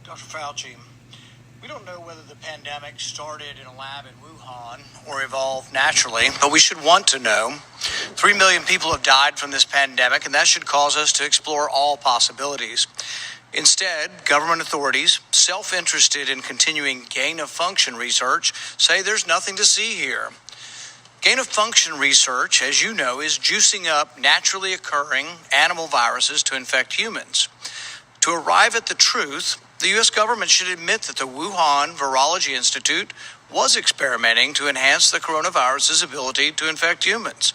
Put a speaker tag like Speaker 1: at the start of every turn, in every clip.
Speaker 1: Dr. Fauci, we don't know whether the pandemic started in a lab in Wuhan or evolved naturally, but we should want to know. 3 million people have died from this pandemic, and that should cause us to explore all possibilities. Instead, government authorities, self-interested in continuing gain-of-function research, say there's nothing to see here. Gain-of-function research, as you know, is juicing up naturally occurring animal viruses to infect humans. To arrive at the truth, the U.S. government should admit that the Wuhan Virology Institute was experimenting to enhance the coronavirus's ability to infect humans.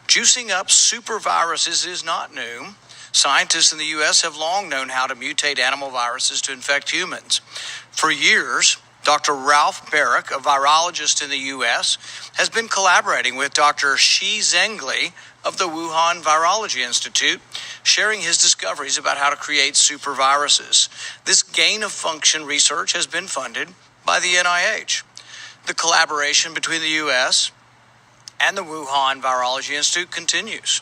Speaker 1: Juicing up superviruses is not new. Scientists in the U.S. have long known how to mutate animal viruses to infect humans. For years, Dr. Ralph Barrick, a virologist in the U.S., has been collaborating with Dr. Shi Zhengli of the Wuhan Virology Institute, sharing his discoveries about how to create superviruses. This gain-of-function research has been funded by the NIH. The collaboration between the U.S. and the Wuhan Virology Institute continues.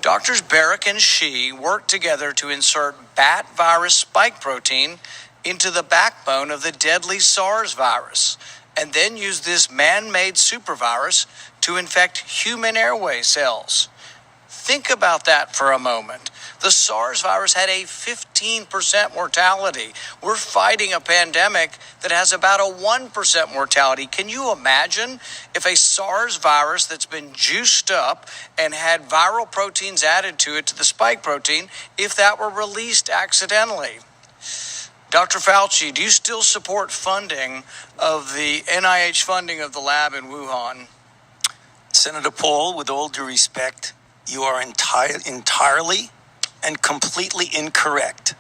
Speaker 1: Doctors Barrick and Shi worked together to insert bat virus spike protein into the backbone of the deadly SARS virus, and then use this man-made supervirus to infect human airway cells. Think about that for a moment. The SARS virus had a 15% mortality. We're fighting a pandemic that has about a 1% mortality. Can you imagine if a SARS virus that's been juiced up and had viral proteins added to it, to the spike protein, if that were released accidentally? Dr. Fauci, do you still support funding of the NIH funding of the lab in Wuhan?
Speaker 2: Senator Paul, with all due respect, you are entirely and completely incorrect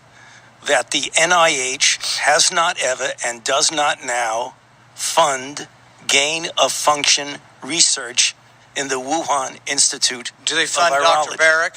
Speaker 2: that the NIH has not ever and does not now fund gain-of-function research in the Wuhan Institute.
Speaker 1: Do they fund
Speaker 2: of Virology.
Speaker 1: Dr. Barrick?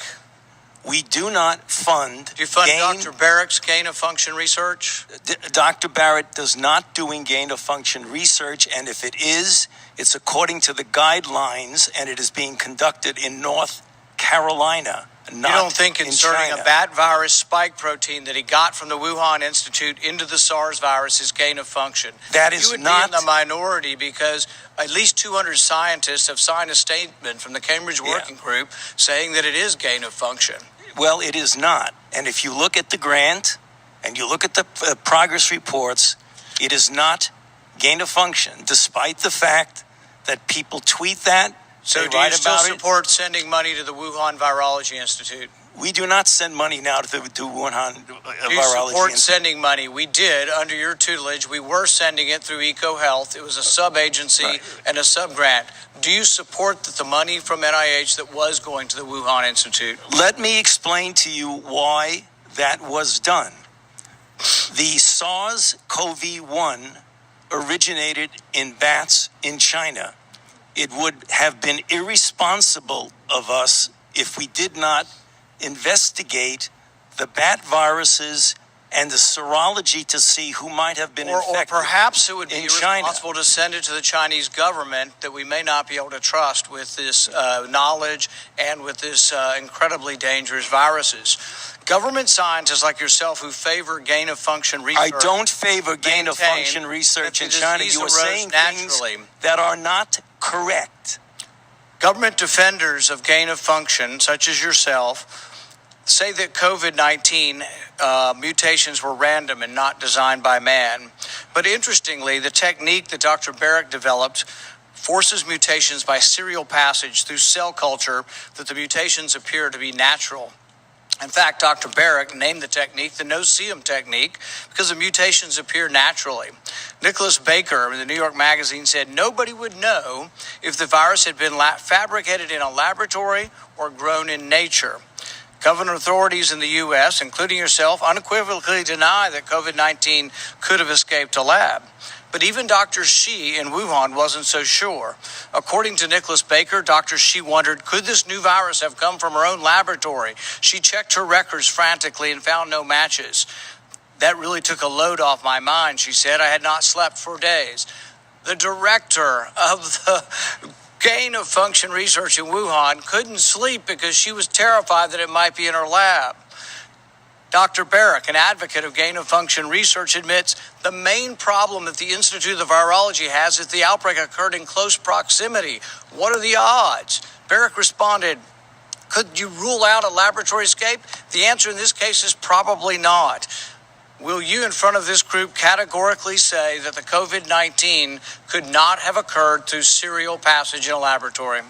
Speaker 2: We do not fund.
Speaker 1: Do you fund Dr. Barrick's gain-of-function research?
Speaker 2: Dr. Barrett does not doing gain-of-function research, and if it is, it's according to the guidelines, and it is being conducted in North Carolina, not in China.
Speaker 1: You don't think inserting a bat virus spike protein that he got from the Wuhan Institute into the SARS virus is gain-of-function?
Speaker 2: That is
Speaker 1: You would
Speaker 2: not
Speaker 1: be in the minority because at least 200 scientists have signed a statement from the Cambridge Working Group saying that it is gain-of-function.
Speaker 2: Well, it is not. And if you look at the grant and you look at the progress reports, it is not gain-of-function, despite the fact that people tweet that.
Speaker 1: So do you still support sending money to the Wuhan Virology Institute?
Speaker 2: We do not send money now to Wuhan Virology Institute.
Speaker 1: Do you support sending money? We did, under your tutelage. We were sending it through EcoHealth. It was a sub-agency and a sub-grant. Do you support the money from NIH that was going to the Wuhan Institute?
Speaker 2: Let me explain to you why that was done. The SARS-CoV-1 originated in bats in China. It would have been irresponsible of us if we did not investigate the bat viruses and the serology to see who might have been infected.
Speaker 1: Or perhaps it would be
Speaker 2: China.
Speaker 1: irresponsible to send it to the Chinese government that we may not be able to trust with this knowledge and with this incredibly dangerous viruses. Government scientists like yourself who favor gain-of-function research.
Speaker 2: I don't favor gain-of-function research in China. You are saying things that are not correct.
Speaker 1: Government defenders of gain-of-function, such as yourself, say that COVID-19 mutations were random and not designed by man. But interestingly, the technique that Dr. Barrick developed forces mutations by serial passage through cell culture that the mutations appear to be natural. In fact, Dr. Barrick named the technique the no-see-em technique because the mutations appear naturally. Nicholas Baker in the New York Magazine said nobody would know if the virus had been fabricated in a laboratory or grown in nature. Government authorities in the U.S., including yourself, unequivocally deny that COVID-19 could have escaped a lab. But even Dr. Shi in Wuhan wasn't so sure. According to Nicholas Baker, Dr. Shi wondered, could this new virus have come from her own laboratory? She checked her records frantically and found no matches. That really took a load off my mind, she said. I had not slept for days. The director of the gain-of-function research in Wuhan couldn't sleep because she was terrified that it might be in her lab. Dr. Barrick, an advocate of gain-of-function research, admits the main problem that the Institute of Virology has is the outbreak occurred in close proximity. What are the odds? Barrick responded, could you rule out a laboratory escape? The answer in this case is probably not. Will you, in front of this group, categorically say that the COVID-19 could not have occurred through serial passage in a laboratory?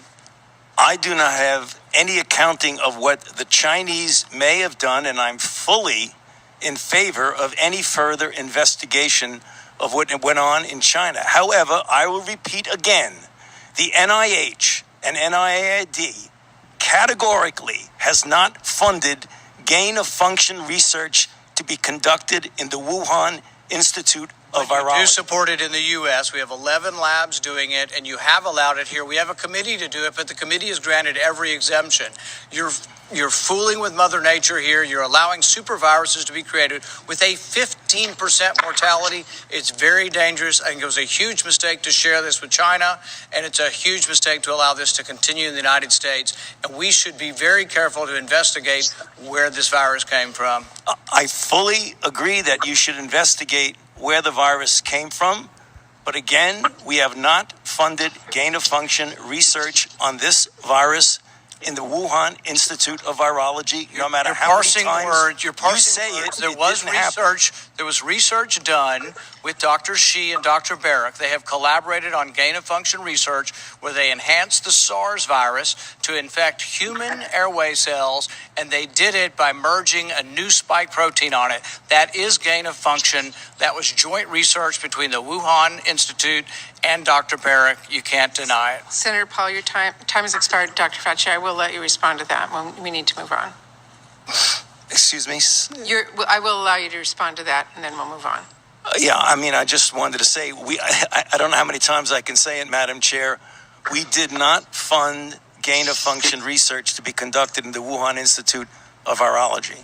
Speaker 2: I do not have any accounting of what the Chinese may have done, and I'm fully in favor of any further investigation of what went on in China. However, I will repeat again, the NIH and NIAID categorically has not funded gain-of-function research to be conducted in the Wuhan Institute of Virology.
Speaker 1: You do support it in the U.S. We have 11 labs doing it, and you have allowed it here. We have a committee to do it, but the committee has granted every exemption. You're fooling with Mother Nature here. You're allowing superviruses to be created with a 15% mortality. It's very dangerous. I think it was a huge mistake to share this with China, and it's a huge mistake to allow this to continue in the United States. And we should be very careful to investigate where this virus came from.
Speaker 2: I fully agree that you should investigate where the virus came from. But again, we have not funded gain-of-function research on this virus in the Wuhan Institute of Virology, no matter how many times you say it.
Speaker 1: There was research done with Dr. Shi and Dr. Barrick. They have collaborated on gain-of-function research where they enhanced the SARS virus to infect human airway cells, and they did it by merging a new spike protein on it. That is gain-of-function. That was joint research between the Wuhan Institute and Dr. Barrick. You can't deny it.
Speaker 3: Senator Paul, your time has expired. Dr. Fauci, I will let you respond to that when we need to move on.
Speaker 2: Excuse me?
Speaker 3: I will allow you to respond to that, and then we'll move on.
Speaker 2: Yeah, I mean, I just wanted to say, I don't know how many times I can say it, Madam Chair. We did not fund gain-of-function research to be conducted in the Wuhan Institute of Virology.